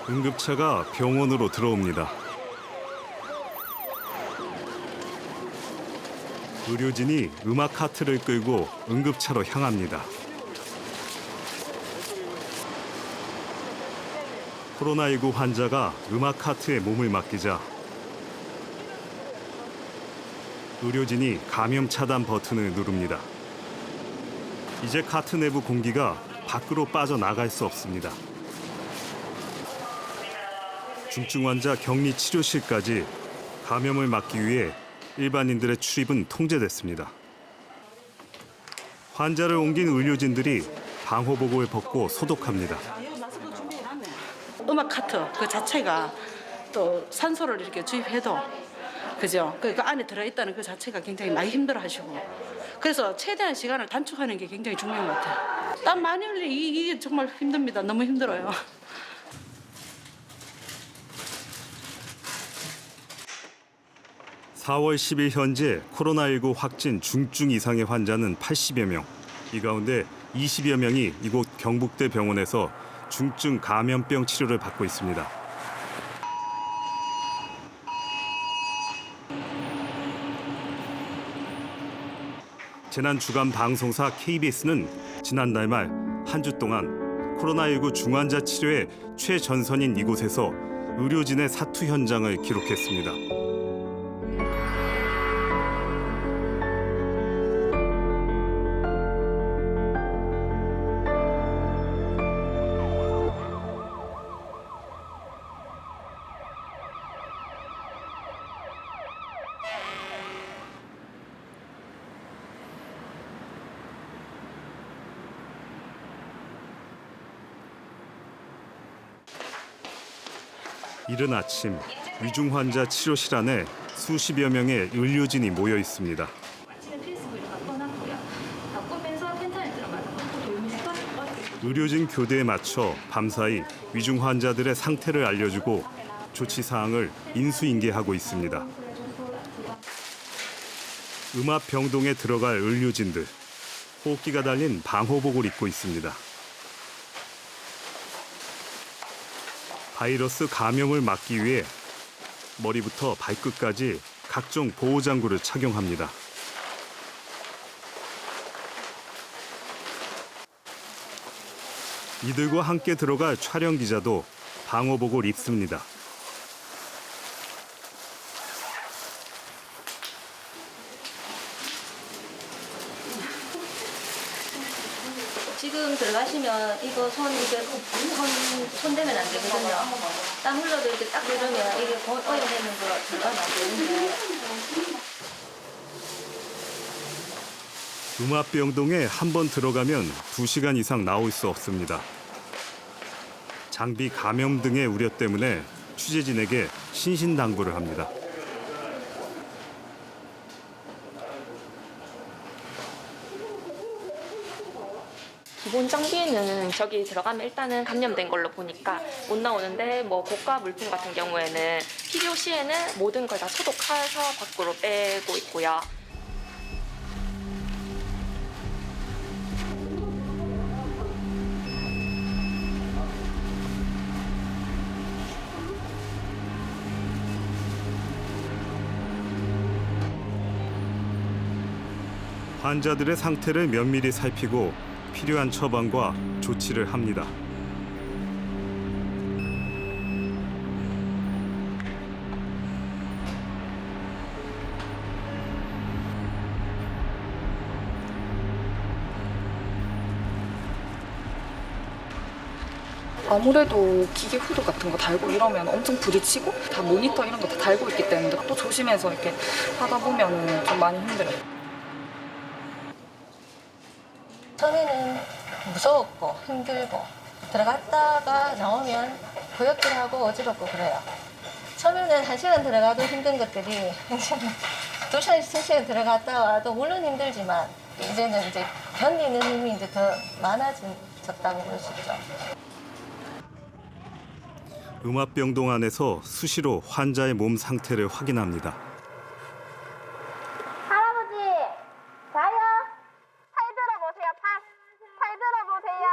응급차가 병원으로 들어옵니다. 의료진이 음악 카트를 끌고 응급차로 향합니다. 코로나19 환자가 음악 카트에 몸을 맡기자 의료진이 감염 차단 버튼을 누릅니다. 이제 카트 내부 공기가 밖으로 빠져나갈 수 없습니다. 중증 환자 격리 치료실까지 감염을 막기 위해 일반인들의 출입은 통제됐습니다. 환자를 옮긴 의료진들이 방호복을 벗고 소독합니다. 음악 카트 그 자체가 또 산소를 이렇게 주입해도 그죠? 그 안에 들어있다는 그 자체가 굉장히 많이 힘들어하시고 그래서 최대한 시간을 단축하는 게 굉장히 중요한 것 같아요. 땀 많이 흘리 이게 정말 힘듭니다. 너무 힘들어요. (4월 10일) 현재 코로나19 확진 중증 이상의 환자는 80여 명. 이 가운데 20여 명이 이곳 경북대 병원에서 중증 감염병 치료를 받고 있습니다. 재난 주간 방송사 KBS는 지난달 말 한 주 동안 코로나19 중환자 치료의 최전선인 이곳에서 의료진의 사투 현장을 기록했습니다. 이른 아침 위중 환자 치료실 안에 수십여 명의 의료진이 모여 있습니다. 의료진 교대에 맞춰 밤사이 위중 환자들의 상태를 알려주고 조치 사항을 인수인계하고 있습니다. 음압병동에 들어갈 의료진들, 호흡기가 달린 방호복을 입고 있습니다. 바이러스 감염을 막기 위해 머리부터 발끝까지 각종 보호장구를 착용합니다. 이들과 함께 들어갈 촬영 기자도 방호복을 입습니다. 지금 들어가시면 이거 손 대면 안 되거든요. 땀 흘러도 이렇게 딱 이러면 이게 오염되는 거 들어가면 안 되는데. 음압병동에 한 번 들어가면 2시간 이상 나올 수 없습니다. 장비 감염 등의 우려 때문에 취재진에게 신신당부를 합니다. 기본 장비는 저기 들어가면 일단은 감염된 걸로 보니까 못 나오는데 뭐 고가 물품 같은 경우에는 필요 시에는 모든 걸 다 소독해서 밖으로 빼고 있고요. 환자들의 상태를 면밀히 살피고 필요한 처방과 조치를 합니다. 아무래도 기계 후드 같은 거 달고 이러면 엄청 부딪히고 다 모니터 이런 거 다 달고 있기 때문에 또 조심해서 이렇게 하다 보면 좀 많이 힘들어요. 처음에는 무서웠고 힘들고 들어갔다가 나오면 구역질하고 어지럽고 그래요. 처음에는 1시간 들어가도 힘든 것들이 이제는 2시간, 3시간 들어갔다 와도 물론 힘들지만 이제는 이제 견디는 힘이 이제 더 많아졌다고 볼 수 있죠. 음압병동 안에서 수시로 환자의 몸 상태를 확인합니다. 할아버지, 자요? 팔 들어보세요, 팔 들어보세요.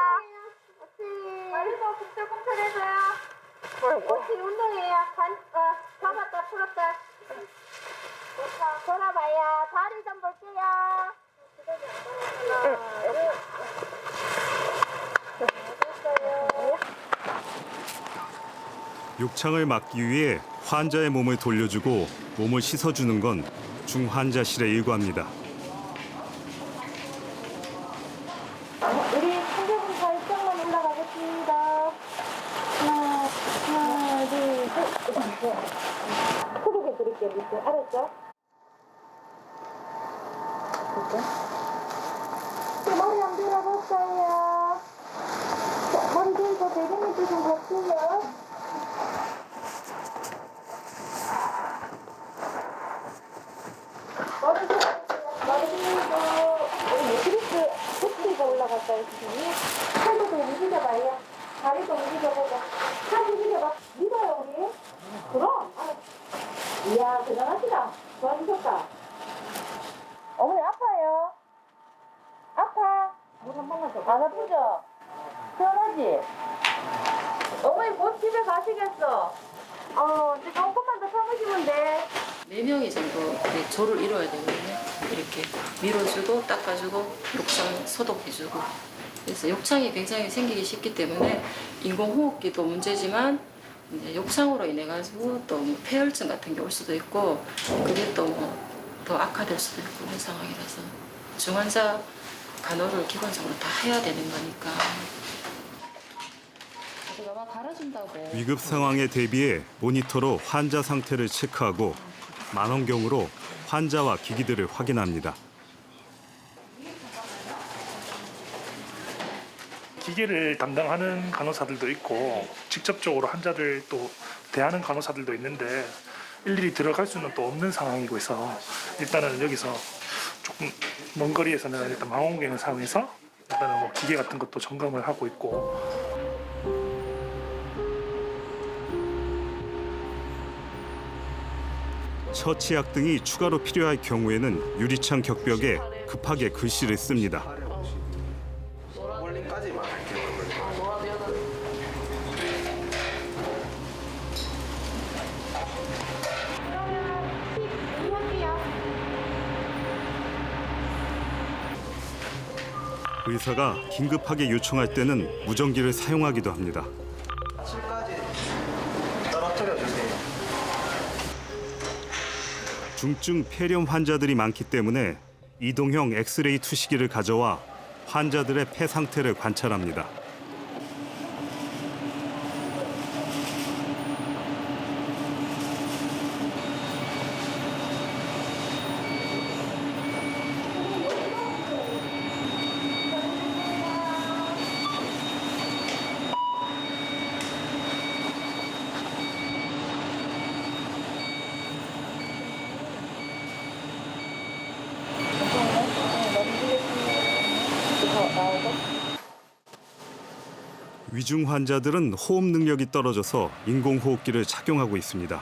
머리도 꿈틀꿈틀해서요. 혹시 운동해야 잡았다 풀었다. 돌아봐요. 다리 좀 볼게요. 욕창을 막기 위해 환자의 몸을 돌려주고 몸을 씻어주는 건 중환자실의 일과입니다. 우리 환자분 살짝만 올라가겠습니다. 하나, 둘, 셋. 소독해 드릴게요, 밑에. 알았죠? 머리 안 들어봤어요. 머리 들고 대변 밑에 좀 볼게요. 머리 들고 우리 매트리스 붙이고 올라갈까요, 선생님? 팔도 좀 움직여봐요. 다리도 움직여보고. 팔 움직여봐. 믿어요, 우리? 그럼. 이야, 대단하시다. 좋아지셨다. 어머니 아파요? 아파? 물 한 번만 더. 안 아프죠? 시원하지? 어머니 곧 집에 가시겠어? 이제 조금만 더 참으시면 돼. 4명이 정도 이렇게 조를 이뤄야 되거든요. 이렇게 밀어주고 닦아주고 욕창 소독해주고. 그래서 욕창이 굉장히 생기기 쉽기 때문에 인공호흡기도 문제지만 이제 욕창으로 인해 가지고 또뭐 폐혈증 같은 게 올 수도 있고 그게 또 뭐 더 악화될 수도 있고 그런 상황이라서 중환자 간호를 기본적으로 다 해야 되는 거니까. 내가 갈아준다고. 위급 상황에 대비해 모니터로 환자 상태를 체크하고 만원경으로 환자와 기기들을 확인합니다. 기계를 담당하는 간호사들도 있고 직접적으로 환자를 또 대하는 간호사들도 있는데 일일이 들어갈 수는 또 없는 상황이고 있어 일단은 여기서 조금 먼 거리에서는 일단 망원경을 사용해서 일단은 뭐 기계 같은 것도 점검을 하고 있고 처치약 등이 추가로 필요할 경우에는 유리창 격벽에 급하게 글씨를 씁니다. 의사가 긴급하게 요청할 때는 무전기를 사용하기도 합니다. 중증 폐렴 환자들이 많기 때문에 이동형 엑스레이 투시기를 가져와 환자들의 폐 상태를 관찰합니다. 위중 환자들은 호흡 능력이 떨어져서 인공호흡기를 착용하고 있습니다.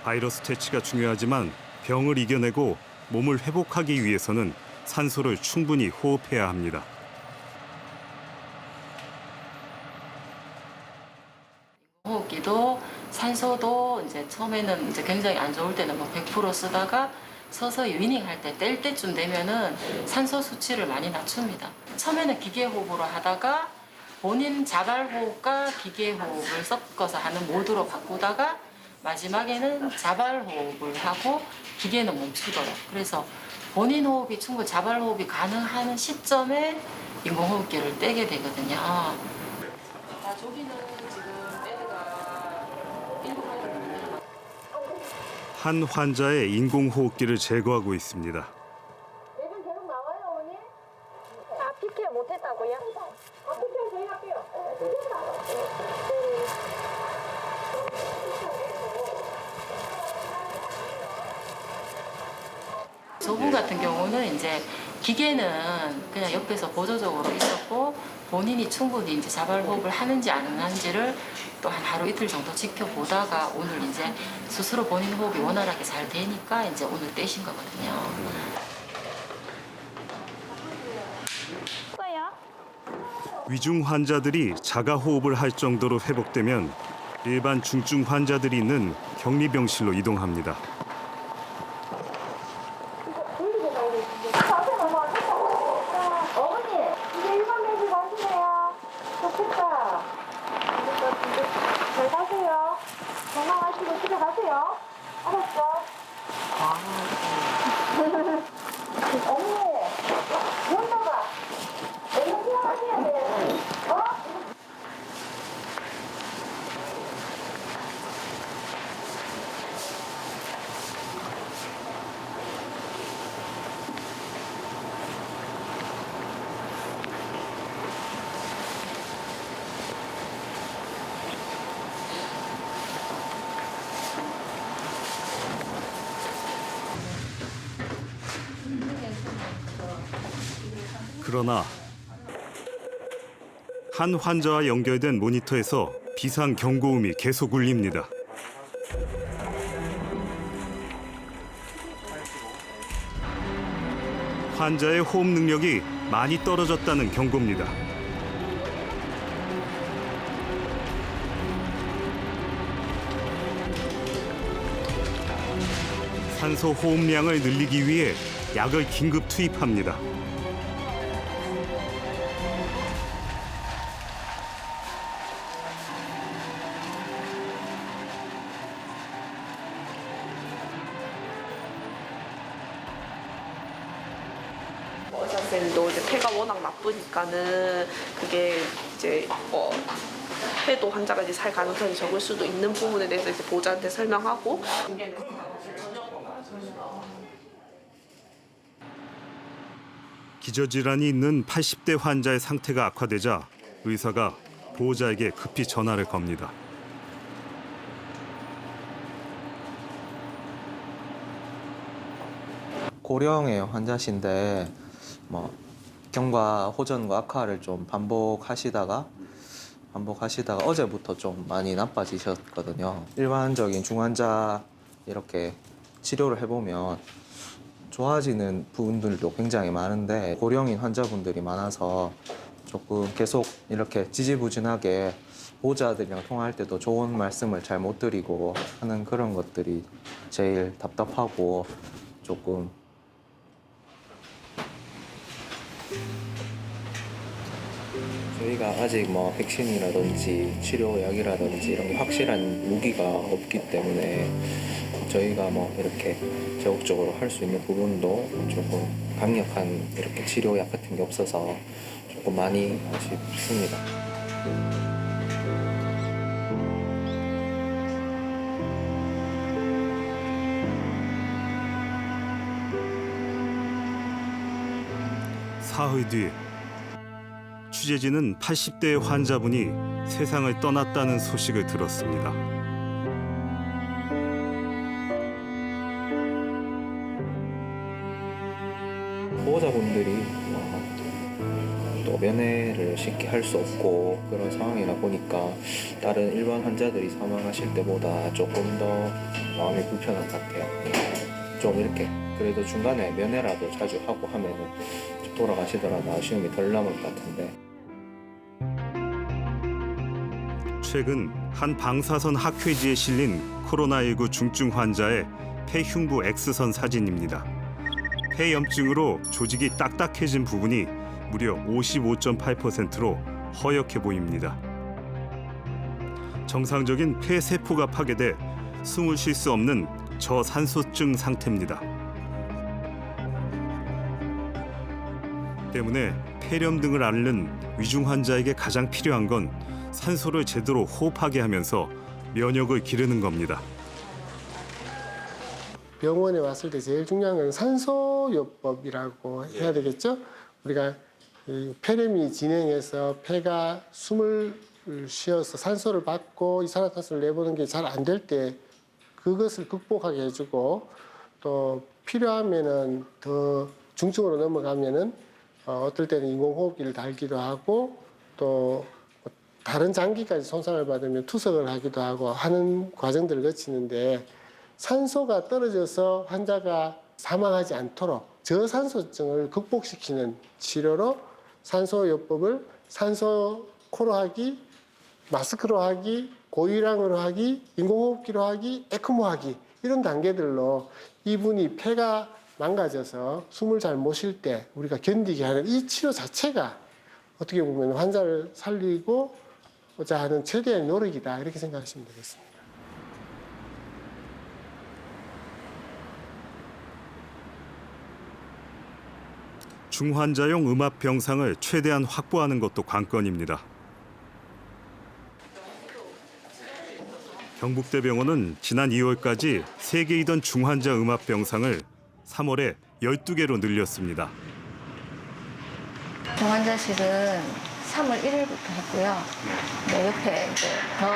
바이러스 퇴치가 중요하지만 병을 이겨내고 몸을 회복하기 위해서는 산소를 충분히 호흡해야 합니다. 호흡기도 산소도 이제 처음에는 이제 굉장히 안 좋을 때는 뭐 100% 쓰다가 서서히 위닝할 때 뗄 때쯤 되면은 산소 수치를 많이 낮춥니다. 처음에는 기계 호흡으로 하다가 본인 자발 호흡과 기계 호흡을 섞어서 하는 모드로 바꾸다가 마지막에는 자발 호흡을 하고 기계는 멈추도록. 그래서 본인 호흡이 충분히 자발 호흡이 가능한 시점에 인공호흡기를 떼게 되거든요. 저기는 지금 베드가 1분 한 환자의 인공호흡기를 제거하고 있습니다. 매번 계속 나와요, 어머니? PK 못했다고요? PK 저희가 할게요. 저분 같은 경우는 이제 기계는 그냥 옆에서 보조적으로 있었고 본인이 충분히 이제 자발 호흡을 하는지 안 하는지를 또 한 하루 이틀 정도 지켜보다가 오늘 이제 스스로 본인 호흡이 원활하게 잘 되니까 이제 오늘 떼신 거거든요. 거요? 위중 환자들이 자가 호흡을 할 정도로 회복되면 일반 중증 환자들이 있는 격리병실로 이동합니다. 어머니, 이제 일반 매실 가시네요. 좋겠다. 잘 가세요. 건강하시고 집에 가세요. 알았어? 어머니, 연다가 얼른 퇴원하셔야 돼. 어? 그러나 한 환자와 연결된 모니터에서 비상 경고음이 계속 울립니다. 환자의 호흡 능력이 많이 떨어졌다는 경고입니다. 산소 호흡량을 늘리기 위해 약을 긴급 투입합니다. 의사쌤도 이제 폐가 워낙 나쁘니까는 그게 이제 폐도 환자가 이제 살 가능성이 적을 수도 있는 부분에 대해서 이제 보호자한테 설명하고. 기저질환이 있는 80대 환자의 상태가 악화되자 의사가 보호자에게 급히 전화를 겁니다. 고령의 환자신데 경과 호전과 악화를 좀 반복하시다가 어제부터 좀 많이 나빠지셨거든요. 일반적인 중환자 이렇게 치료를 해보면 좋아지는 부분들도 굉장히 많은데 고령인 환자분들이 많아서 조금 계속 이렇게 지지부진하게 보호자들이랑 통화할 때도 좋은 말씀을 잘 못 드리고 하는 그런 것들이 제일 답답하고 조금 저희가 아직 백신이라든지 치료약이라든지 이런 게 확실한 무기가 없기 때문에 저희가 이렇게 적극적으로 할 수 있는 부분도 조금 강력한 이렇게 치료약 같은 게 없어서 조금 많이 아쉽습니다. 사흘 뒤 취재진은 80대 환자분이 세상을 떠났다는 소식을 들었습니다. 보호자분들이 또 면회를 쉽게 할 수 없고 그런 상황이다 보니까 다른 일반 환자들이 사망하실 때보다 조금 더 마음이 불편한 것 같아요. 좀 이렇게 그래도 중간에 면회라도 자주 하고 하면은 돌아가시더라도 아쉬움이 덜 남을 것 같은데. 최근 한 방사선 학회지에 실린 코로나19 중증 환자의 폐흉부 X선 사진입니다. 폐염증으로 조직이 딱딱해진 부분이 무려 55.8%로 허옇게 보입니다. 정상적인 폐세포가 파괴돼 숨을 쉴 수 없는 저산소증 상태입니다. 때문에 폐렴 등을 앓는 위중 환자에게 가장 필요한 건 산소를 제대로 호흡하게 하면서 면역을 기르는 겁니다. 병원에 왔을 때 제일 중요한 건 산소요법이라고 해야 되겠죠? 우리가 폐렴이 진행해서 폐가 숨을 쉬어서 산소를 받고 이산화탄소를 내보는 게 잘 안 될 때 그것을 극복하게 해주고 또 필요하면은 더 중증으로 넘어가면은 어떨 때는 인공호흡기를 달기도 하고 또 다른 장기까지 손상을 받으면 투석을 하기도 하고 하는 과정들을 거치는데 산소가 떨어져서 환자가 사망하지 않도록 저산소증을 극복시키는 치료로 산소요법을 산소 코로 하기 마스크로 하기, 고유량으로 하기, 인공호흡기로 하기, 에크모 하기 이런 단계들로 이분이 폐가 망가져서 숨을 잘 못 쉴 때 우리가 견디게 하는 이 치료 자체가 어떻게 보면 환자를 살리고자 하는 최대한 노력이다 이렇게 생각하시면 되겠습니다. 중환자용 음압 병상을 최대한 확보하는 것도 관건입니다. 경북대병원은 지난 2월까지 3개이던 중환자 음압 병상을 3월에 12개로 늘렸습니다. 중환자실은 3월 1일부터 했고요. 네, 옆에 이제 더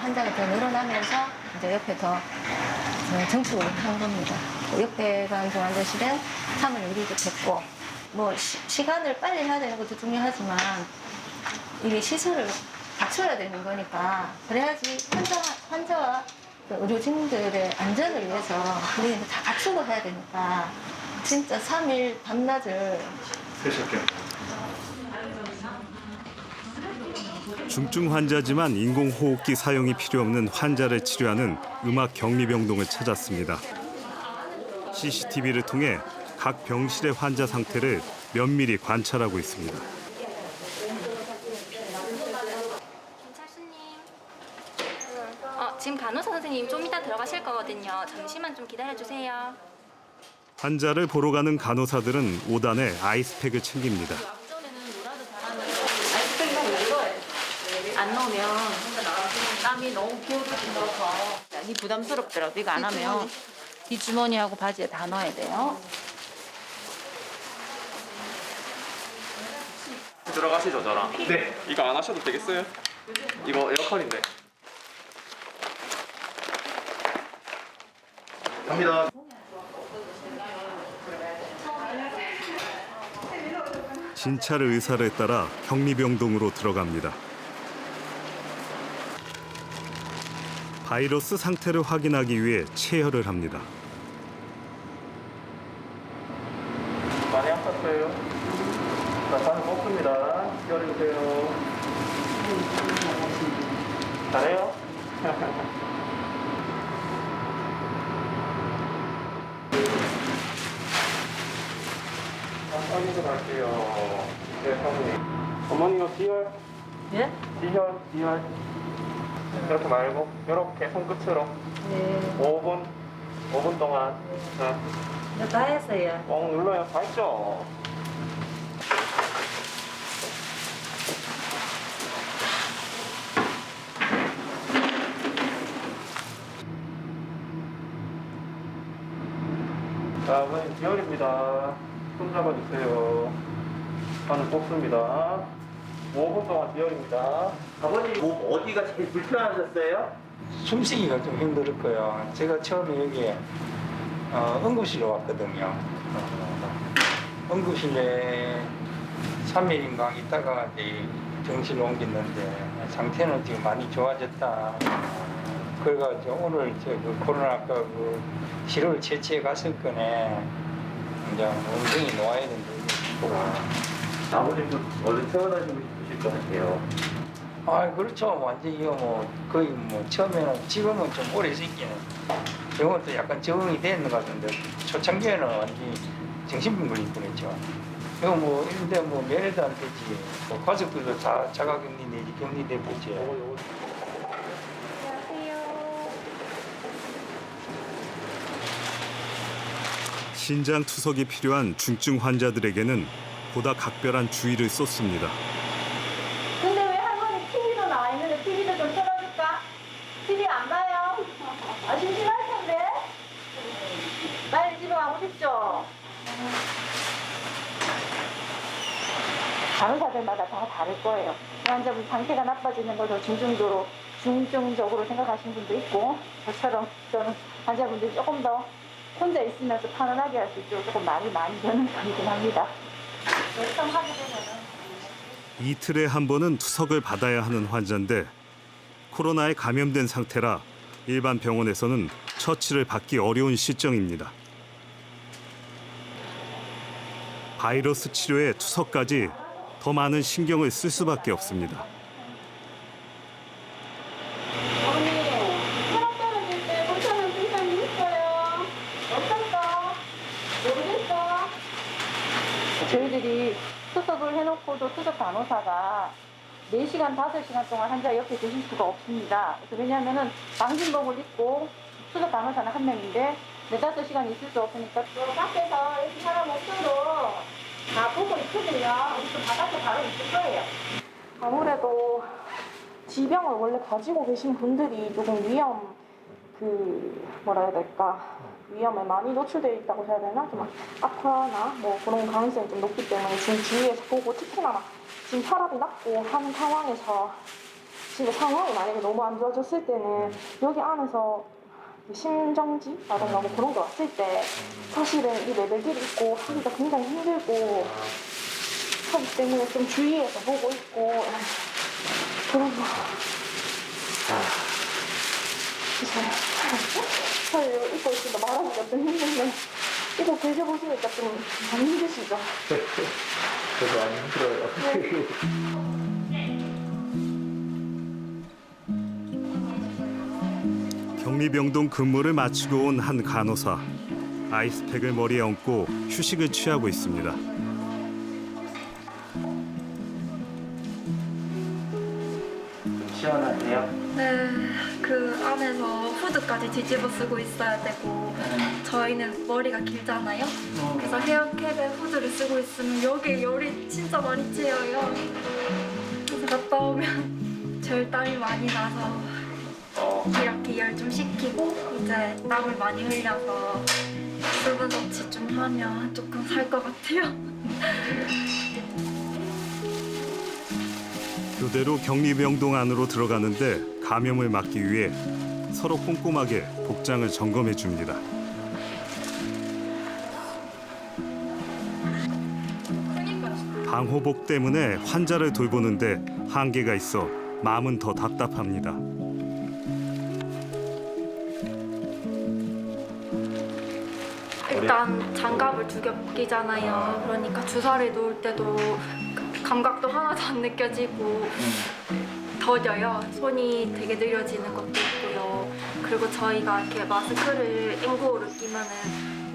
환자가 더 늘어나면서 이제 옆에 더 증축을 한 겁니다. 옆에 간 중환자실은 3월 1일부터 했고, 뭐 시간을 빨리 해야 되는 것도 중요하지만 이게 시설을 갖춰야 되는 거니까 그래야지 환자와 그 의료진들의 안전을 위해서 우리는 다 갖추고 해야 되니까 진짜 3일 밤낮을 중증 환자지만 인공호흡기 사용이 필요 없는 환자를 치료하는 음악 격리병동을 찾았습니다. CCTV를 통해 각 병실의 환자 상태를 면밀히 관찰하고 있습니다. 지금 간호사 선생님 좀 이따 들어가실 거거든요. 잠시만 좀 기다려주세요. 환자를 보러 가는 간호사들은 5단에 아이스팩을 챙깁니다. 안 넣으면 땀이 너무 기울어져서 이 부담스럽더라고. 이거 안 하면 뒷주머니하고 바지에 다 넣어야 돼요. 들어가시죠, 저랑. 네. 이거 안 하셔도 되겠어요? 이거 에어컨인데. 갑니다. 진찰 의사를 따라 격리병동으로 들어갑니다. 바이러스 상태를 확인하기 위해 체열을 합니다. 많이 아팠어요. 자, 잔을 뽑습니다. 기다려주세요. 잘해요? 확인좀 할게요. 네, 사모님. 어머니가 D열? 예? D열. 이렇게 말고, 이렇게 손끝으로. 네. 5분 동안. 네. 다 했어요. 뻥 눌러요. 다 했죠? 자, 어머님 D열입니다. 손 잡아주세요. 바늘 뽑습니다. 5분 동안 D열입니다. 아버님 목 어디가 제일 불편하셨어요? 숨쉬기가 좀 힘들 거예요. 제가 처음에 여기 응급실에 왔거든요. 응급실에 3일인가 있다가 이제 병실 옮겼는데 상태는 지금 많이 좋아졌다. 그래가지고 오늘 그 코로나 그 치료를 채취해 갔을 거네. 이제 엉덩이 놓아야 된다. 아버님도 얼른 퇴원하시고 싶으실 것 같아요. 아, 그렇죠. 완전히 뭐 거의 뭐 처음에는 지금은 좀 오래 있기는 병원 또 약간 적응이 됐는 것 같은데 초창기에는 완전히 정신병 걸릴 뻔했죠. 이거 뭐 근데 뭐 면회도 안 되지. 뭐 가족들도 다 자가격리 내지 격리돼 보지. 신장 투석이 필요한 중증 환자들에게는 보다 각별한 주의를 쏟습니다. 근데 왜 할머니 TV도 나와 있는데 TV도 좀 틀어줄까? TV 안 봐요? 아, 심심할 텐데? 빨리 집에 가고 싶죠? 간호사들마다 다 다를 거예요. 환자분 상태가 나빠지는 걸 더 중증적으로 생각하시는 분도 있고, 저처럼 저는 환자분들이 조금 더 혼자 있으면서 편안하게 할 수 있도록 조금 말이 많이 되는 편이긴 합니다. 요청하게 되면은 이틀에 한 번은 투석을 받아야 하는 환자인데 코로나에 감염된 상태라 일반 병원에서는 처치를 받기 어려운 실정입니다. 바이러스 치료에 투석까지 더 많은 신경을 쓸 수밖에 없습니다. 간호사가 4시간, 5시간 동안 환자 옆에 계실 수가 없습니다. 왜냐하면은 방진복을 입고 수석 간호사는 한 명인데 4-5시간 있을 수 없으니까 밖에서 여기 사람 없어도 다 보고 있거든요. 또 바닥에 바로 있을 거예요. 아무래도 지병을 원래 가지고 계신 분들이 조금 뭐라 해야 될까, 위험에 많이 노출되어 있다고 해야 되나? 좀 악화나 뭐 그런 가능성이 좀 높기 때문에 지금 주위에서 보고, 특히나 지금 혈압이 낮고 하는 상황에서 진짜 상황이 만약에 너무 안 좋아졌을 때는 여기 안에서 심정지라든가 뭐 그런 거 왔을 때 사실은 이 레벨들이 있고 하기가 굉장히 힘들고 하기 때문에 좀 주위에서 보고 있고 그런 거. 사실 입고 있으니까 말하기가 좀 힘든데 이거 계셔보시니까 좀 많이 힘드시죠? 저도 많이 힘들어요. 격리병동 근무를 마치고 온 한 간호사. 아이스팩을 머리에 얹고 휴식을 취하고 있습니다. 시원하세요? 네, 그 안에서 후드까지 뒤집어 쓰고 있어야 되고 저희는 머리가 길잖아요. 그래서 헤어캡에 후드를 쓰고 있으면 여기 열이 진짜 많이 쬐어요. 그래서 갔다 오면 절땀이 많이 나서 이렇게 열 좀 식히고 이제 땀을 많이 흘려서 수분 섭취 좀 하면 조금 살 것 같아요. 교대로 격리병동 안으로 들어가는데 감염을 막기 위해 서로 꼼꼼하게 복장을 점검해 줍니다. 방호복 때문에 환자를 돌보는데 한계가 있어 마음은 더 답답합니다. 일단 장갑을 2겹 끼잖아요. 그러니까 주사를 놓을 때도 감각도 하나도 안 느껴지고 더뎌요. 손이 되게 느려지는 것도 있고요. 그리고 저희가 이렇게 마스크를 N95를 끼면은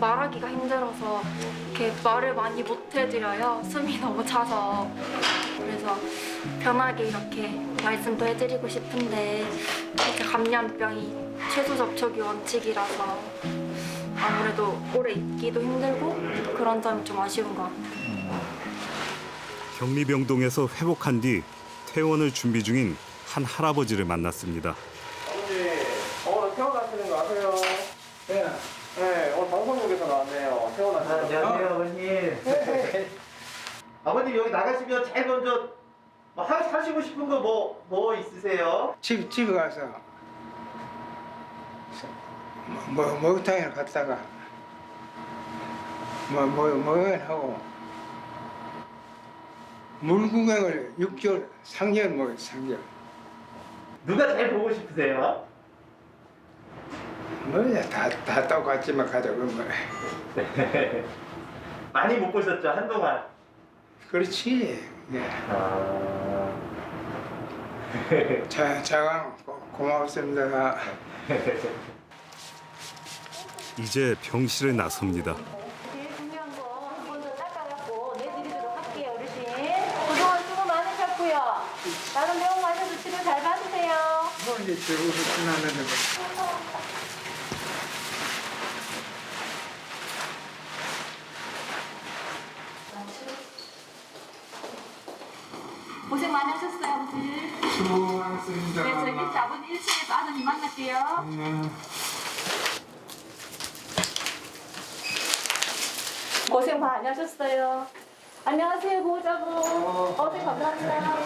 말하기가 힘들어서 이렇게 말을 많이 못 해드려요. 숨이 너무 차서. 그래서 편하게 이렇게 말씀도 해드리고 싶은데 이제 감염병이 최소 접촉이 원칙이라서 아무래도 오래 있기도 힘들고 그런 점이 좀 아쉬운 것 같아요. 격리병동에서 회복한 뒤 퇴원을 준비 중인 한 할아버지를 만났습니다. 오늘 퇴원하시는 거 아세요? 네, 오늘 방송국에서 나왔네요. 퇴원하시는 거. 안녕하세요, 아버님. 아버님 여기 나가시면 제일 먼저 하시고 싶은 거 뭐 있으세요? 집에 가서 목욕탕에 갔다가 하고 물구경을 6개월, 3개월 먹었어요. 3개월. 누가 제일 보고 싶으세요? 다 똑같지만 가자고 뭐. 많이 못 보셨죠, 한동안? 그렇지. 예. 자강 고맙습니다. 이제 병실에 나섭니다. 제일 중요한 거 한 번 더 닦아갖고 내드리도록 할게요, 어르신. 그동안 수고 많으셨고요. 다른 병원 가셔서 치료 잘 받으세요. 뭐 이제 저기서 지나는데 고생 많으셨어요, 아버지. 수고하셨습니다. 네, 저희 밑에 아버님 1층에서 아드님 만날게요. 고생 많이 하셨어요. 안녕하세요, 보호자분. 어제 감사합니다.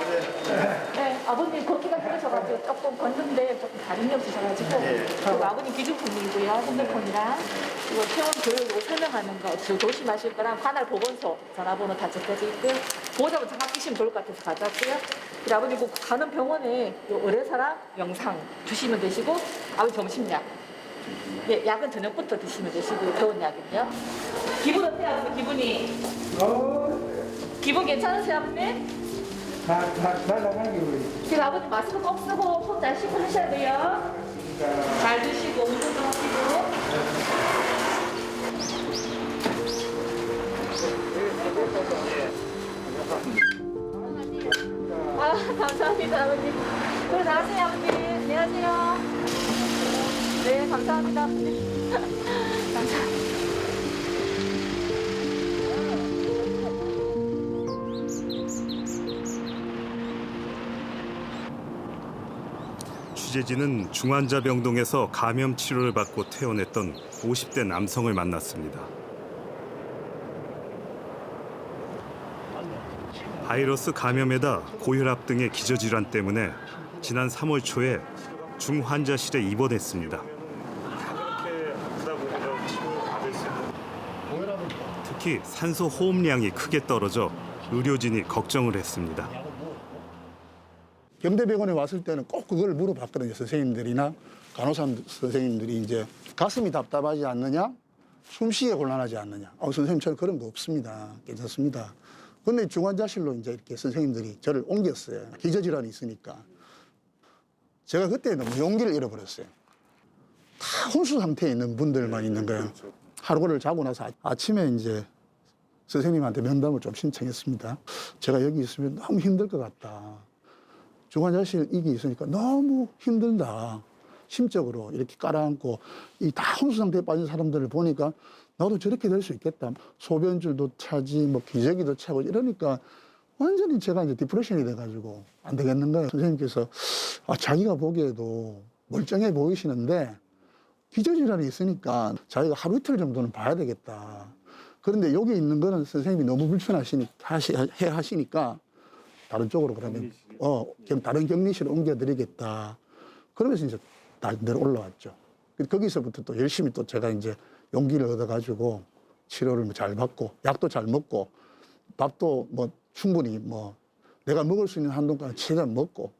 네, 아버님 걷기가 힘드셔가지고 조금 걷는데 조금 다름이 없으셔가지고 그리고 아버님 기준품이고요, 핸드폰이랑 이거 퇴원 교육으로 설명하는 거 조심하실 거랑 관할 보건소 전화번호 다 적혀져 있고요. 보호자분 장갑 끼시면 좋을 것 같아서 가져왔고요. 그리고 아버님 꼭 가는 병원에 요 의뢰사랑 영상 주시면 되시고 아버님 점심약. 예, 약은 저녁부터 드시면 되시고 병원 약은요. 기분 어때요, 아버님 기분이? 기분 괜찮으세요, 아버님? 날라가기 우리. 지금 아버님 마스크 꼭 쓰고 손 잘 씻고 하셔야 돼요. 잘 드시고 운동도 하시고. 감사합니다, 아버님. 그래, 나가세요, 아버님. 안녕하세요. 네, 감사합니다, 아버님. 감사합니다. 취재진은 중환자병동에서 감염 치료를 받고 퇴원했던 50대 남성을 만났습니다. 바이러스 감염에다 고혈압 등의 기저질환 때문에 지난 3월 초에 중환자실에 입원했습니다. 특히 산소 호흡량이 크게 떨어져 의료진이 걱정을 했습니다. 경대병원에 왔을 때는 꼭 그걸 물어봤거든요. 선생님들이나 간호사 선생님들이 이제 가슴이 답답하지 않느냐, 숨쉬기가 곤란하지 않느냐. 선생님 저는 그런 거 없습니다. 괜찮습니다. 근데 중환자실로 이제 이렇게 선생님들이 저를 옮겼어요. 기저질환이 있으니까. 제가 그때 너무 용기를 잃어버렸어요. 다 혼수 상태에 있는 분들만 있는 거예요. 하루를 자고 나서 아침에 이제 선생님한테 면담을 좀 신청했습니다. 제가 여기 있으면 너무 힘들 것 같다. 중환자실 이게 있으니까 너무 힘들다. 심적으로 이렇게 깔아앉고 이 다 혼수 상태에 빠진 사람들을 보니까 나도 저렇게 될 수 있겠다. 소변줄도 차지, 뭐 기저귀도 차고 이러니까 완전히 제가 이제 디프레션이 돼가지고 안 되겠는 거예요. 선생님께서 자기가 보기에도 멀쩡해 보이시는데 기저질환이 있으니까 자기가 하루 이틀 정도는 봐야 되겠다. 그런데 여기 있는 거는 선생님이 너무 하시니까 다른 쪽으로 그러면 다른 격리실을 옮겨드리겠다. 그러면서 이제 다른 데로 올라왔죠. 거기서부터 또 열심히 또 제가 이제 용기를 얻어가지고 치료를 잘 받고 약도 잘 먹고 밥도 뭐 충분히 뭐 내가 먹을 수 있는 한도까지 최대한 먹고.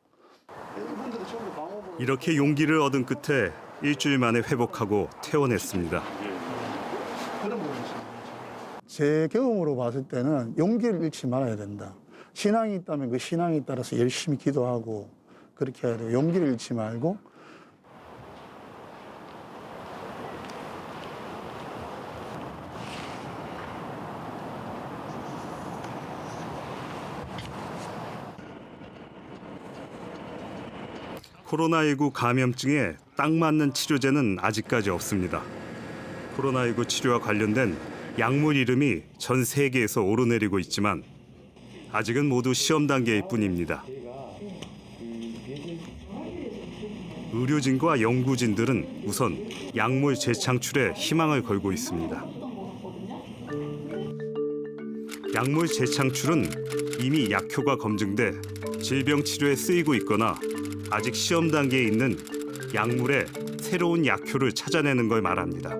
이렇게 용기를 얻은 끝에 일주일 만에 회복하고 퇴원했습니다. 제 경험으로 봤을 때는 용기를 잃지 말아야 된다. 신앙이 있다면 그 신앙에 따라서 열심히 기도하고 그렇게 해야 돼요. 용기를 잃지 말고. 코로나19 감염증에 딱 맞는 치료제는 아직까지 없습니다. 코로나19 치료와 관련된 약물 이름이 전 세계에서 오르내리고 있지만 아직은 모두 시험 단계일 뿐입니다. 의료진과 연구진들은 우선 약물 재창출에 희망을 걸고 있습니다. 약물 재창출은 이미 약효가 검증돼 질병 치료에 쓰이고 있거나 아직 시험 단계에 있는 약물의 새로운 약효를 찾아내는 걸 말합니다.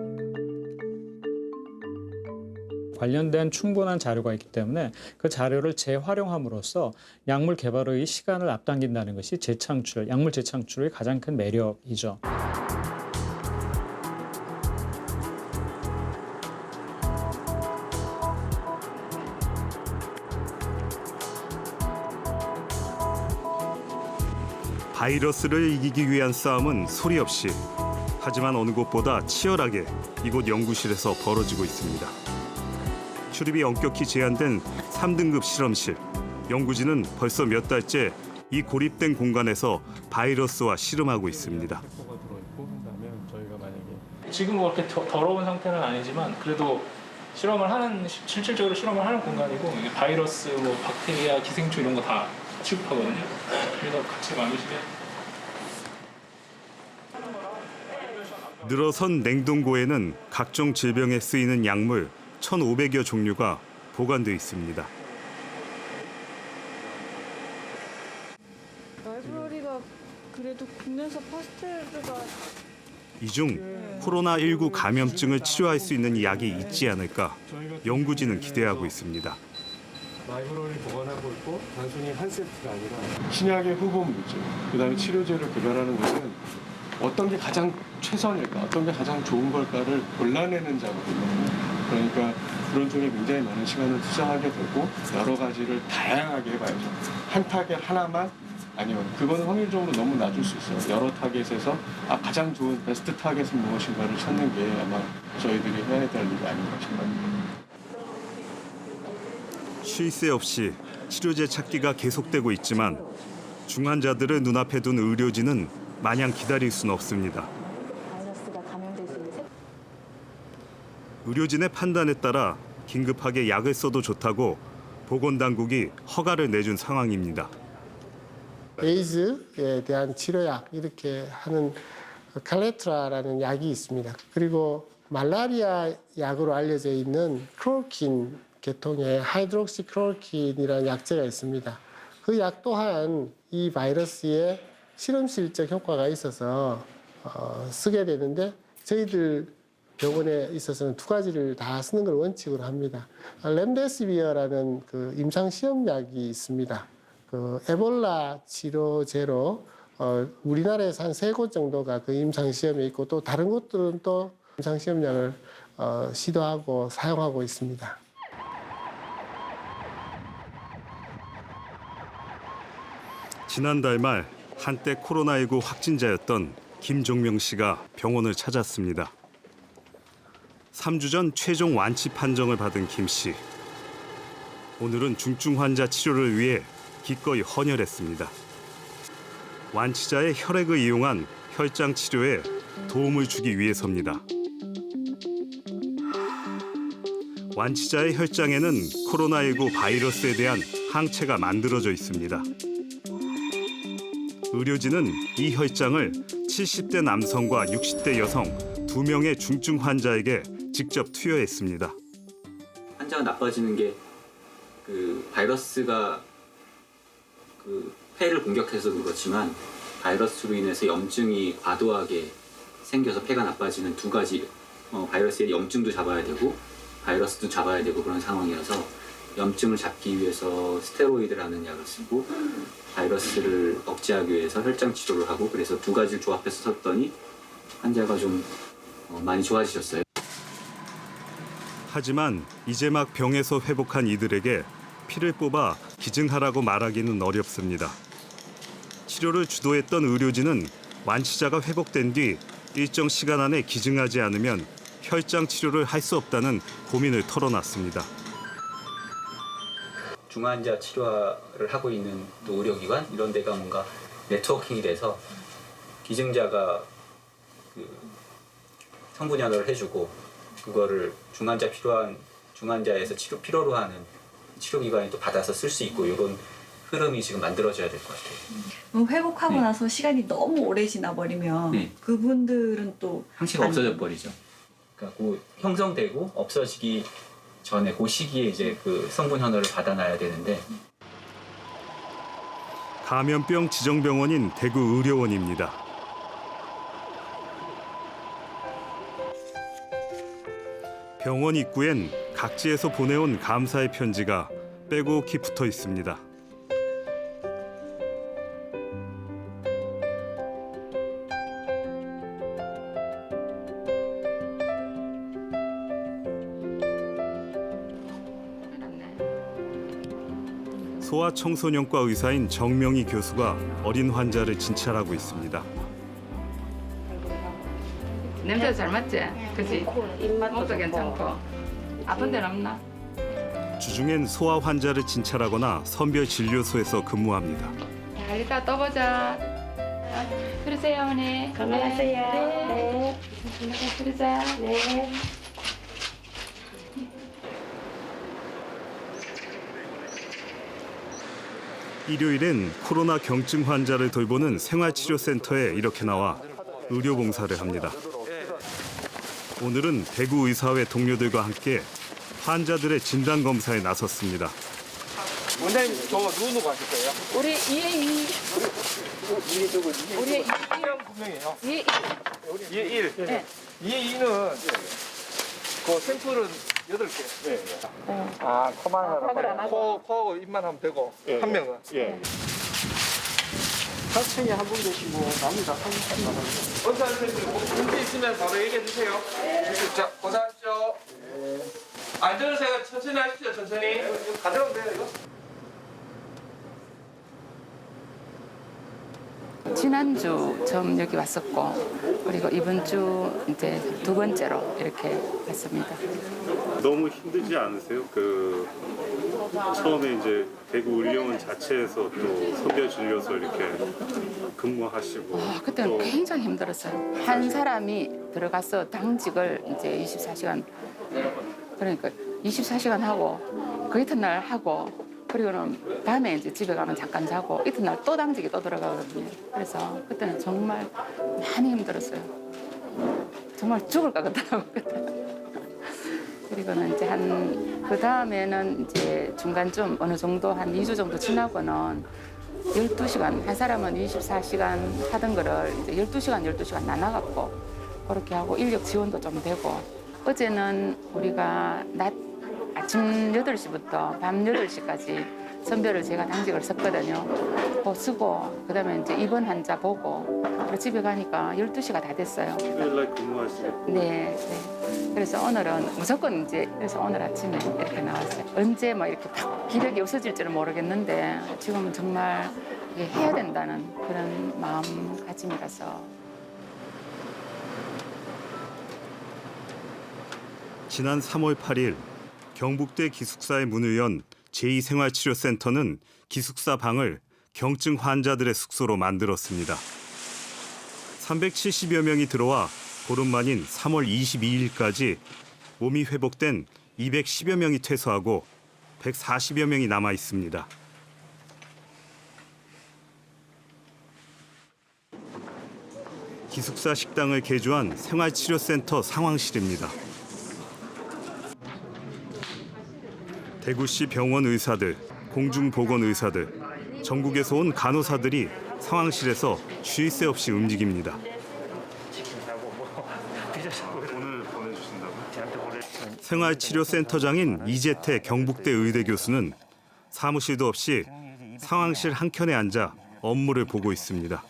관련된 충분한 자료가 있기 때문에 그 자료를 재활용함으로써 약물 개발의 시간을 앞당긴다는 것이 약물 재창출의 가장 큰 매력이죠. 바이러스를 이기기 위한 싸움은 소리 없이, 하지만 어느 곳보다 치열하게 이곳 연구실에서 벌어지고 있습니다. 출입이 엄격히 제한된 3등급 실험실. 연구진은 벌써 몇 달째 이 고립된 공간에서 바이러스와 씨름하고 있습니다. 지금 그렇게 더러운 상태는 아니지만 그래도 실질적으로 실험을 하는 공간이고 바이러스, 뭐 박테리아, 기생충 이런 거 다 취급하거든요. 그래서 같이 만드시면. 늘어선 냉동고에는 각종 질병에 쓰이는 약물 1,500여 종류가 보관돼 있습니다. 라이브러리가 그래도 국내에서 파스텔가 이 중 코로나19 감염증을 치료할 수 있는 약이 있지 않을까 연구진은 기대하고 있습니다. 라이브러리 보관하고 있고 단순히 한 세트가 아니라 신약의 후보 물질, 그다음에 치료제를 개발하는 것은 어떤 게 가장 최선일까, 어떤 게 가장 좋은 걸까를 골라내는 작업이거든요. 그러니까 그런 쪽에 굉장히 많은 시간을 투자하게 되고 여러 가지를 다양하게 해봐야죠. 한 타겟 하나만 아니면 그거는 확률적으로 너무 낮을 수 있어요. 여러 타겟에서 가장 좋은 베스트 타겟은 무엇인가를 찾는 게 아마 저희들이 해야 될 일이 아닌가 싶어요. 쉴 새 없이 치료제 찾기가 계속되고 있지만 중환자들을 눈앞에 둔 의료진은 마냥 기다릴 수는 없습니다. 의료진의 판단에 따라 긴급하게 약을 써도 좋다고 보건당국이 허가를 내준 상황입니다. 에이즈에 대한 치료약 이렇게 하는 칼레트라라는 약이 있습니다. 그리고 말라리아 약으로 알려져 있는 크로킨 계통의 하이드록시크로킨이라는 약제가 있습니다. 그 약 또한 이 바이러스에 실험실적 효과가 있어서 쓰게 되는데 저희들 병원에 있어서는 두 가지를 다 쓰는 걸 원칙으로 합니다. 렘데시비어라는 그 임상시험약이 있습니다. 그 에볼라 치료제로 우리나라에서 한 3곳 정도가 그 임상시험에 있고 또 다른 곳들은 또 임상시험약을 시도하고 사용하고 있습니다. 지난달 말 한때 코로나19 확진자였던 김종명 씨가 병원을 찾았습니다. 3주 전 최종 완치 판정을 받은 김 씨. 오늘은 중증 환자 치료를 위해 기꺼이 헌혈했습니다. 완치자의 혈액을 이용한 혈장 치료에 도움을 주기 위해서입니다. 완치자의 혈장에는 코로나19 바이러스에 대한 항체가 만들어져 있습니다. 의료진은 이 혈장을 70대 남성과 60대 여성 2명의 중증 환자에게 직접 투여했습니다. 환자가 나빠지는 게 그 바이러스가 그 폐를 공격해서 그렇지만 바이러스로 인해서 염증이 과도하게 생겨서 폐가 나빠지는 두 가지 바이러스의 염증도 잡아야 되고 바이러스도 잡아야 되고 그런 상황이어서 염증을 잡기 위해서 스테로이드라는 약을 쓰고 바이러스를 억제하기 위해서 혈장 치료를 하고 그래서 두 가지를 조합해서 썼더니 환자가 좀 많이 좋아지셨어요. 하지만 이제 막 병에서 회복한 이들에게 피를 뽑아 기증하라고 말하기는 어렵습니다. 치료를 주도했던 의료진은 완치자가 회복된 뒤 일정 시간 안에 기증하지 않으면 혈장 치료를 할 수 없다는 고민을 털어놨습니다. 중환자 치료를 하고 있는 또 의료기관 이런 데가 뭔가 네트워킹이 돼서 기증자가 그 성분 연혈을 해주고 그거를 중환자에서 치료 필요로 하는 치료기관이 또 받아서 쓸 수 있고 이런 흐름이 지금 만들어져야 될 것 같아요. 회복하고 나서 시간이 너무 오래 지나 버리면 그분들은 또 항체가 없어져 버리죠. 그러니까 그 형성되고 없어지기 전에 그 시기에 이제 그 성분 현혈을 받아놔야 되는데 감염병 지정병원인 대구 의료원입니다. 병원 입구엔 각지에서 보내온 감사의 편지가 빼곡히 붙어 있습니다. 소아청소년과 의사인 정명희 교수가 어린 환자를 진찰하고 있습니다. 냄새 잘 맡지? 그치? 입맛도 괜찮고. 아픈 데는 없나? 주중엔 소아 환자를 진찰하거나 선별 진료소에서 근무합니다. 자, 이따 또 보자. 그러세요, 어머니. 건강하세요. 네. 그러자. 네. 일요일엔 코로나 경증 환자를 돌보는 생활치료센터에 이렇게 나와 의료봉사를 합니다. 오늘은 대구의사회 동료들과 함께 환자들의 진단검사에 나섰습니다. 원장님 저 누구 가실 거예요? 우리 2에 2. 우리 2는 분명해요. 2에 2에 1. 네. 2에 2는 그 샘플은 8개. 네. 아, 코만 하나. 코하고 입만 하면 되고 한 명은. 예. 4층에 한 분 계시고 남이 다 3층 원장님 문제 있으면 바로 얘기해 주세요. 자, 고생하십시오. 앉으세요. 천천히 하십시오. 천천히. 가져가면 돼요, 이거? 지난주 처음 여기 왔었고 그리고 이번 주 이제 2번째로 이렇게 왔습니다. 너무 힘들지 않으세요? 처음에 이제 대구 의료원 자체에서 또 선별 진료소 이렇게 근무하시고 그때는 굉장히 힘들었어요. 한 사람이 들어가서 당직을 이제 24시간 그러니까 24시간 하고 그 이튿날 하고 그리고는 밤에 이제 집에 가면 잠깐 자고 이튿날 또 당직이 또 들어가거든요. 그래서 그때는 정말 많이 힘들었어요. 정말 죽을 것 같더라고요. 그리고는 이제 그 다음에는 이제 중간쯤 어느 정도 한 2주 정도 지나고는 12시간, 한 사람은 24시간 하던 거를 이제 12시간 나눠갖고 그렇게 하고 인력 지원도 좀 되고 어제는 우리가 아침 8시부터 밤 8시까지 선별을 제가 당직을 썼거든요. 그거 쓰고 그다음에 이제 입원 환자 보고 그리고 집에 가니까 12시가 다 됐어요. 일요일날 근무하시겠고. 네. 그래서 오늘은 무조건 이제 그래서 오늘 아침에 이렇게 나왔어요. 언제 뭐 이렇게 딱 기력이 없어질 줄은 모르겠는데 지금은 정말 이게 해야 된다는 그런 마음가짐이라서. 지난 3월 8일 경북대 기숙사의 문을 연 제2생활치료센터는 기숙사 방을 경증 환자들의 숙소로 만들었습니다. 370여 명이 들어와 보름 만인 3월 22일까지 몸이 회복된 210여 명이 퇴소하고 140여 명이 남아 있습니다. 기숙사 식당을 개조한 생활치료센터 상황실입니다. 대구시 병원 의사들, 공중보건 의사들, 전국에서 온 간호사들이 상황실에서 쉴 새 없이 움직입니다. 오늘 보내주신다고요? 생활치료센터장인 이재태 경북대 의대 교수는 사무실도 없이 상황실 한켠에 앉아 업무를 보고 있습니다.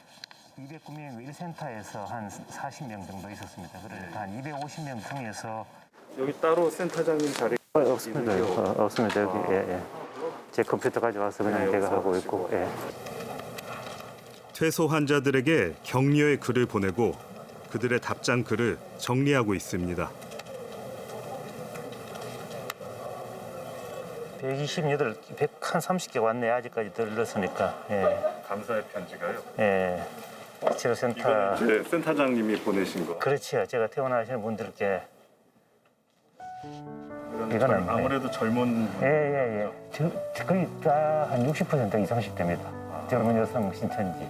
209명 1센터에서 한 40명 정도 있었습니다. 그러니까 한 250명 중에서 여기 따로 센터장님 자리 없습니다. 없습니다. 여기 제 컴퓨터 가져와서 그냥 제가 하고 있고. 퇴소 환자들에게 격려의 글을 보내고 그들의 답장 글을 정리하고 있습니다. 130개 왔네. 아직까지 덜 늘었으니까. 감사의 편지가요? 치료센터. 이건 이제 센터장님이 보내신 거. 그렇지요. 제가 퇴원하시는 분들께. 이거는 아무래도 젊은 거의 다 한 60% 이상씩 됩니다. 젊은 여성 신천지.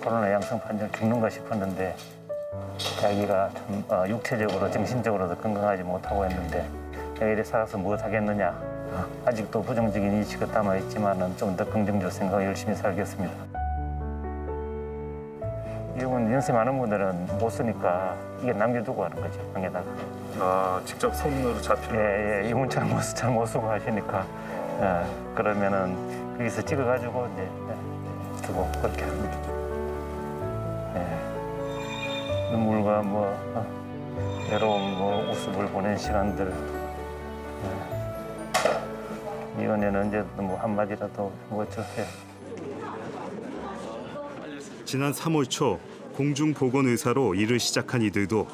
코로나 양성 판정 죽는가 싶었는데 자기가 참 육체적으로 정신적으로도 건강하지 못하고 했는데 내가 이래 살아서 무엇 하겠느냐. 아직도 부정적인 인식을 담아있지만 좀 더 긍정적 생각을 열심히 살겠습니다. 이건 연세 많은 분들은 못 쓰니까 이게 남겨두고 하는 거죠, 방에다가. 직접 손으로 잡히는. 이분처럼 잘 못 쓰고 하시니까. 그러면은 거기서 찍어가지고 이제 두고 그렇게 합니다. 눈물과 외로움, 웃음을 보낸 시간들. 이번에는 언제든 한마디라도 어쩌세요. 지난 3월 초 공중보건의사로 일을 시작한 이들도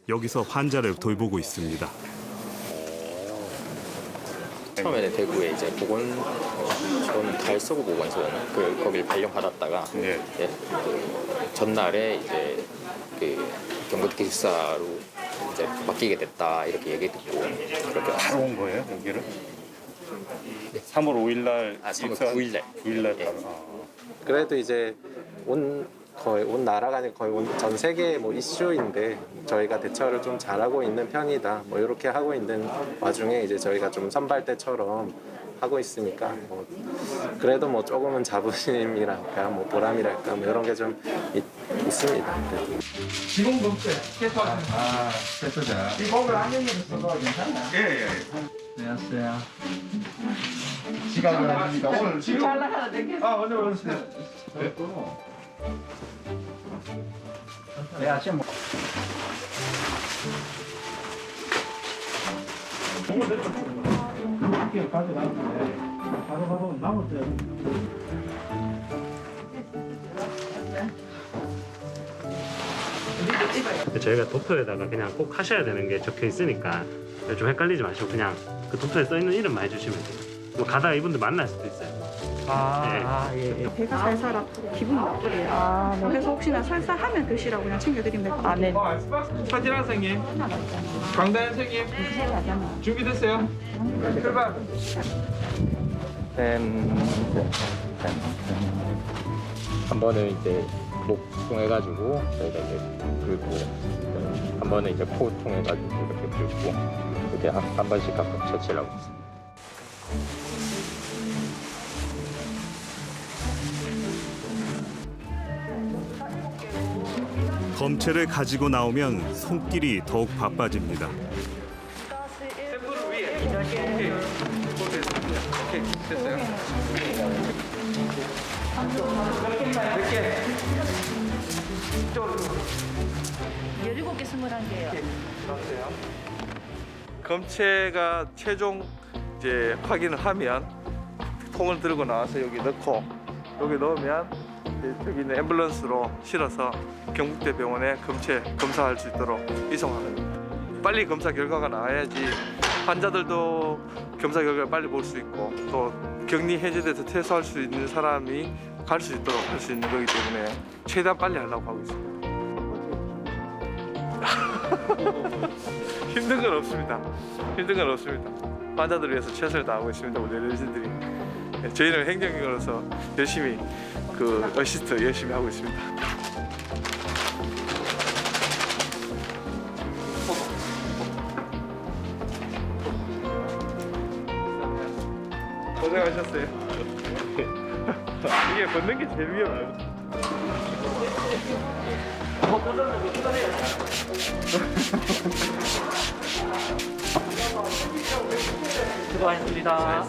여기서 환자를 돌보고 있습니다. 처음에는 대구에 이제 보건소는 달서구 보건소 거기를 발령받았다가 전날에 이제 경북 기숙사로 이제 바뀌게 됐다 이렇게 얘기 듣고 그렇게 바로 온 거예요 여기를? 3월 5일 날. 3월 9일 날. 9일 날. 그래도 이제 거의 온 나라가 아니라 거의 전 세계 이슈인데 저희가 대처를 좀 잘하고 있는 편이다. 이렇게 하고 있는 와중에 이제 저희가 좀 선발대처럼 하고 있으니까 그래도 조금은 자부심이랄까 보람이랄까 이런 게 좀 있습니다. 지금 검체 세터장. 이 공을 안경에서 써도 괜찮나? 예. 안녕하세요. 시간은 아닙니다. 오늘 지금 잘 나가야 되겠어. 오늘 오세요. 네, 아침 이렇게 가져가는데 바로 남을 때. 저희가 도표에다가 그냥 꼭 하셔야 되는 게 적혀 있으니까 좀 헷갈리지 마시고 그냥 그 도표에 써 있는 이름만 해주시면 돼요. 뭐 가다가 이분들 만날 수도 있어요. 네. 배가 살살 아프고 기분이 나쁘대요. 그래서 혹시나 살살하면 드시라고 그냥 챙겨드리면 될 것 같아요. 서진아 선생님, 강다현 선생님, 준비됐어요? 출발. 한 번은 이제 목 통해가지고 저희가 이제 긁고 한 번은 이제 코 통해가지고 이렇게 긁고 이렇게 한 번씩 각각 처치를 하고 있습니다. 검체를 가지고 나오면 손길이 더욱 바빠집니다. 샘플을 위에. 오케이. 오케이. 됐어요. 몇 개? 17개, 21개요. 검체가 최종 이제 확인을 하면 통을 들고 나와서 여기 넣고 여기 넣으면 이제 여기 있는 앰뷸런스로 실어서 경북대병원에 검체 검사할 수 있도록 이송하는 겁니다. 빨리 검사 결과가 나와야지 환자들도 검사 결과를 빨리 볼 수 있고 또 격리 해제돼서 퇴소할 수 있는 사람이 갈 수 있도록 할 수 있는 거기 때문에 최대한 빨리 하려고 하고 있습니다. 힘든 건 없습니다. 힘든 건 없습니다. 환자들을 위해서 최선을 다하고 있습니다. 우리 의료진들이. 저희는 행정직으로서 열심히 그 어시스트 열심히 하고 있습니다. 고생하셨어요. 이게 걷는 게 제일 위험해요. 수고하셨습니다.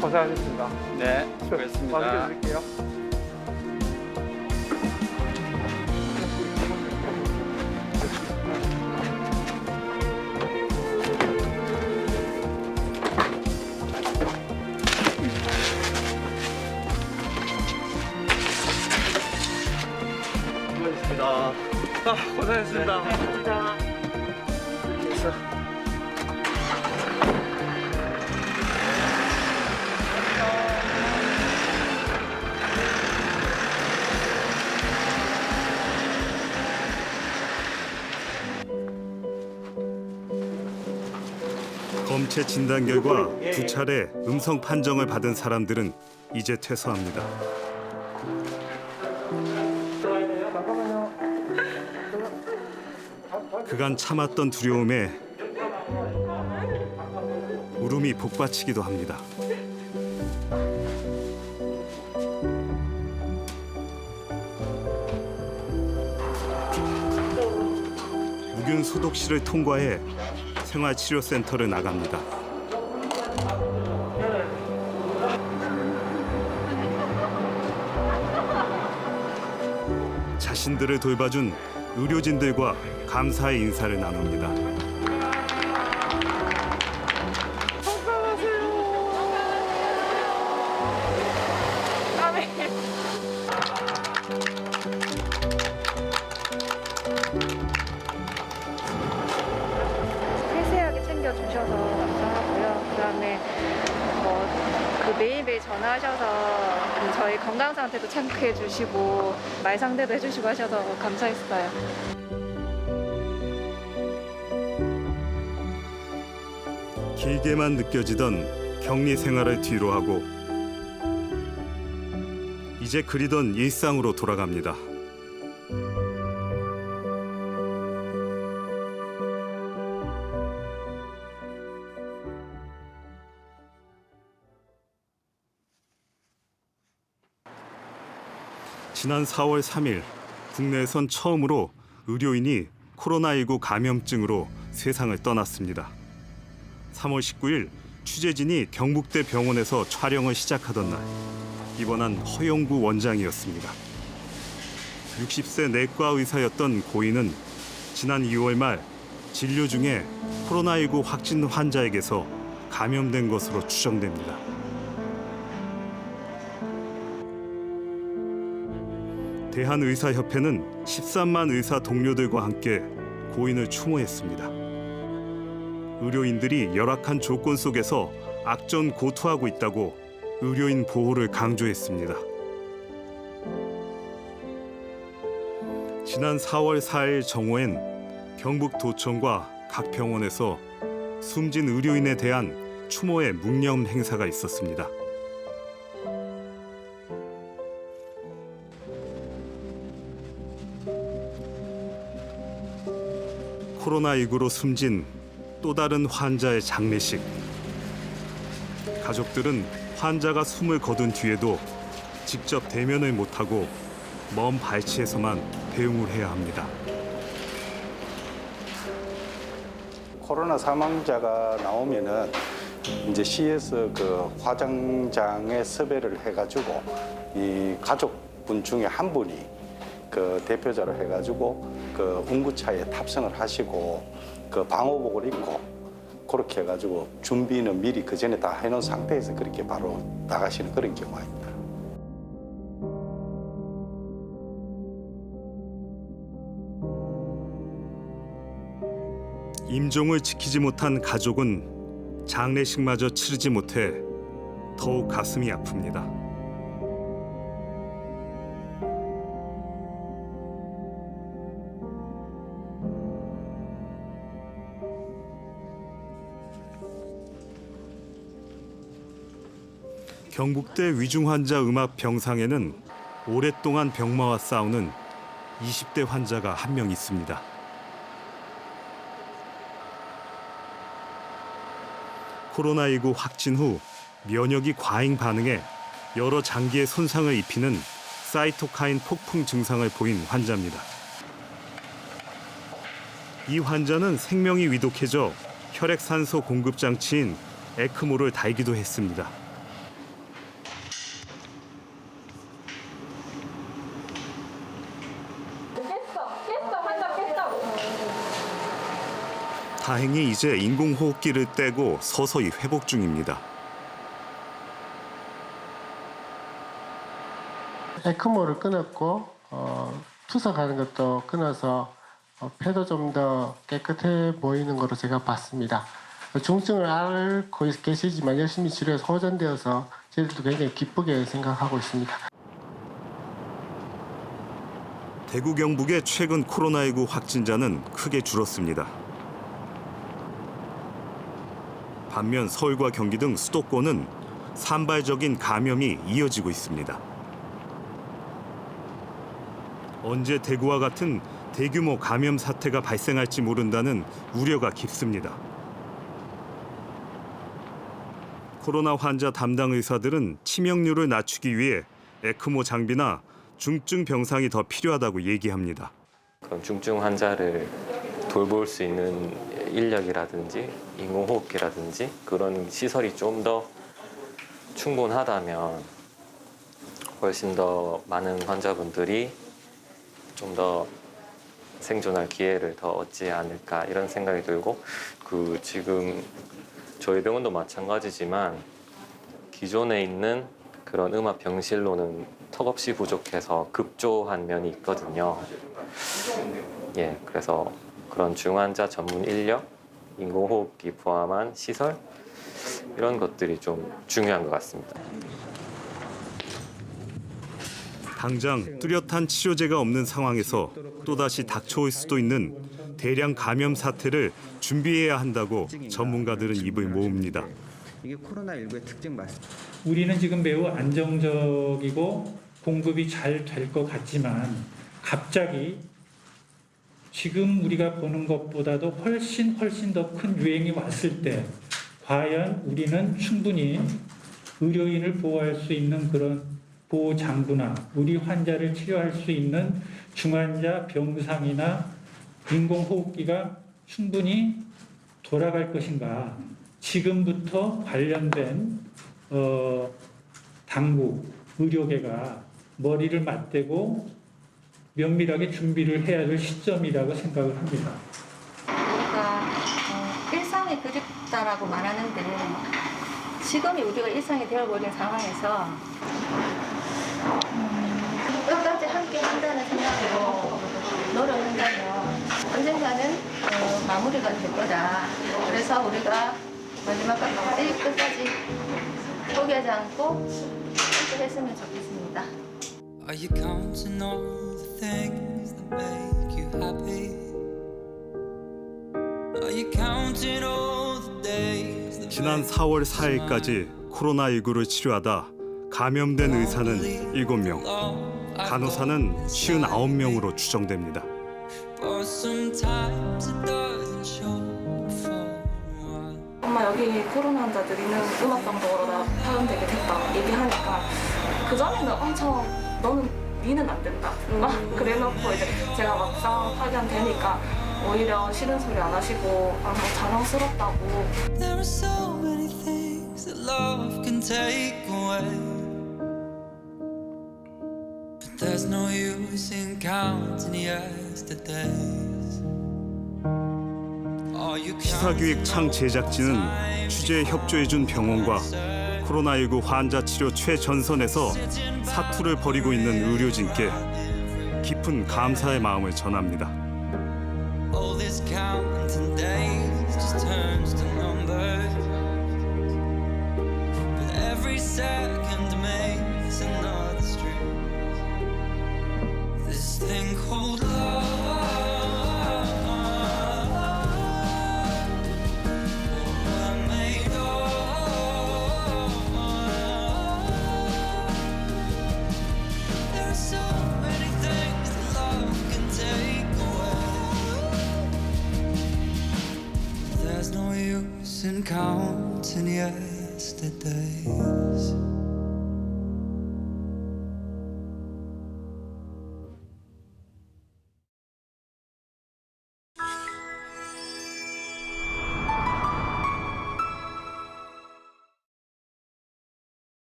고생하셨습니다. 네, 수고했습니다. 맡겨드릴게요. 수고하셨습니다. 고생하셨습니다. 검체 진단 결과 2차례 음성 판정을 받은 사람들은 이제 퇴소합니다. 그간 참았던 두려움에 울음이 복받치기도 합니다. 무균 소독실을 통과해 생활치료센터를 나갑니다. 자신들을 돌봐준 의료진들과 감사의 인사를 나눕니다. 세세하게 챙겨주셔서 감사하고요. 그다음에 그 매일매일 전화하셔서 저희 건강 상태도 체크해 주시고 말 상대도 해주시고 하셔서 감사했어요. 길게만 느껴지던 격리 생활을 뒤로하고 이제 그리던 일상으로 돌아갑니다. 지난 4월 3일 국내에선 처음으로 의료인이 코로나19 감염증으로 세상을 떠났습니다. 3월 19일 취재진이 경북대 병원에서 촬영을 시작하던 날 입원한 허영구 원장이었습니다. 60세 내과 의사였던 고인은 지난 2월 말 진료 중에 코로나19 확진 환자에게서 감염된 것으로 추정됩니다. 대한의사협회는 13만 의사 동료들과 함께 고인을 추모했습니다. 의료인들이 열악한 조건 속에서 악전고투하고 있다고 의료인 보호를 강조했습니다. 지난 4월 4일 정오엔 경북도청과 각 병원에서 숨진 의료인에 대한 추모의 묵념 행사가 있었습니다. 코로나19로 숨진 또 다른 환자의 장례식. 가족들은 환자가 숨을 거둔 뒤에도 직접 대면을 못하고 먼 발치에서만 배웅을 해야 합니다. 코로나 사망자가 나오면은 이제 시에서 그 화장장에 섭외를 해가지고 이 가족분 중에 한 분이 그 대표자로 해가지고 그 운구차에 탑승을 하시고 그 방호복을 입고 그렇게 해가지고 준비는 미리 그 전에 다 해놓은 상태에서 그렇게 바로 나가시는 그런 경우가 있다. 임종을 지키지 못한 가족은 장례식마저 치르지 못해 더욱 가슴이 아픕니다. 경북대 위중환자 음압 병상에는 오랫동안 병마와 싸우는 20대 환자가 한 명 있습니다. 코로나19 확진 후 면역이 과잉 반응해 여러 장기에 손상을 입히는 사이토카인 폭풍 증상을 보인 환자입니다. 이 환자는 생명이 위독해져 혈액산소 공급 장치인 에크모를 달기도 했습니다. 다행히 이제 인공호흡기를 떼고 서서히 회복 중입니다. 에크모를 끊었고 투석하는 것도 끊어서 폐도 좀 더 깨끗해 보이는 것으로 제가 봤습니다. 중증을 앓고 계시지만 열심히 치료해서 호전되어서 저희들도 굉장히 기쁘게 생각하고 있습니다. 대구 경북의 최근 코로나19 확진자는 크게 줄었습니다. 반면 서울과 경기 등 수도권은 산발적인 감염이 이어지고 있습니다. 언제 대구와 같은 대규모 감염 사태가 발생할지 모른다는 우려가 깊습니다. 코로나 환자 담당 의사들은 치명률을 낮추기 위해 에크모 장비나 중증 병상이 더 필요하다고 얘기합니다. 그럼 중증 환자를 돌볼 수 있는 인력이라든지 인공호흡기라든지 그런 시설이 좀 더 충분하다면 훨씬 더 많은 환자분들이 좀 더 생존할 기회를 더 얻지 않을까 이런 생각이 들고 지금 저희 병원도 마찬가지지만 기존에 있는 그런 음압 병실로는 턱없이 부족해서 급조한 면이 있거든요. 예, 그래서 그런 중환자 전문 인력, 인공호흡기 포함한 시설 이런 것들이 좀 중요한 것 같습니다. 당장 뚜렷한 치료제가 없는 상황에서 또다시 닥쳐올 수도 있는 대량 감염 사태를 준비해야 한다고 전문가들은 입을 모읍니다. 이게 코로나19의 특징 맞습니다. 우리는 지금 매우 안정적이고 공급이 잘 될 것 같지만 갑자기 지금 우리가 보는 것보다도 훨씬 더 큰 유행이 왔을 때 과연 우리는 충분히 의료인을 보호할 수 있는 그런 보호 장구나 우리 환자를 치료할 수 있는 중환자 병상이나 인공호흡기가 충분히 돌아갈 것인가. 지금부터 관련된 당국, 의료계가 머리를 맞대고 면밀하게 준비를 해야 될 시점이라고 생각을 합니다. 우리가 일상이 그립다라고 말하는데 지금이 우리가 일상이 되어버린 상황에서 끝까지 함께 한다는 생각으로 노력한다면 언젠가는 마무리가 될 거다. 그래서 우리가 마지막까지 끝까지 포기하지 않고 했으면 좋겠습니다. Are you counting all the things that make you happy? Are you counting all the days that 지난 4월 4일까지 코로나19를 치료하다 감염된 의사는 7명, 간호사는 59명으로 추정됩니다. but sometimes it doesn't show for a while. 엄마 여기 코로나 환자들이는 음악 방송으로 파견되게 됐다 얘기하니까 그전에는 엄청 니는 안 된다 막 그래놓고 이제 제가 막상 파견되니까 오히려 싫은 소리 안 하시고 자랑스럽다고. There are so many things that love can take away, but there's no use in counting yesterdays. Are you 시사기획창 제작진은 취재에 협조해준 병원과 코로나19 환자 치료 최전선에서 사투를 벌이고 있는 의료진께 깊은 감사의 마음을 전합니다. all this counting days just turns to numbers, but every second makes another street. This thing called love, we're made of. There are so many things that love can take away. There's no use in counting yesterdays.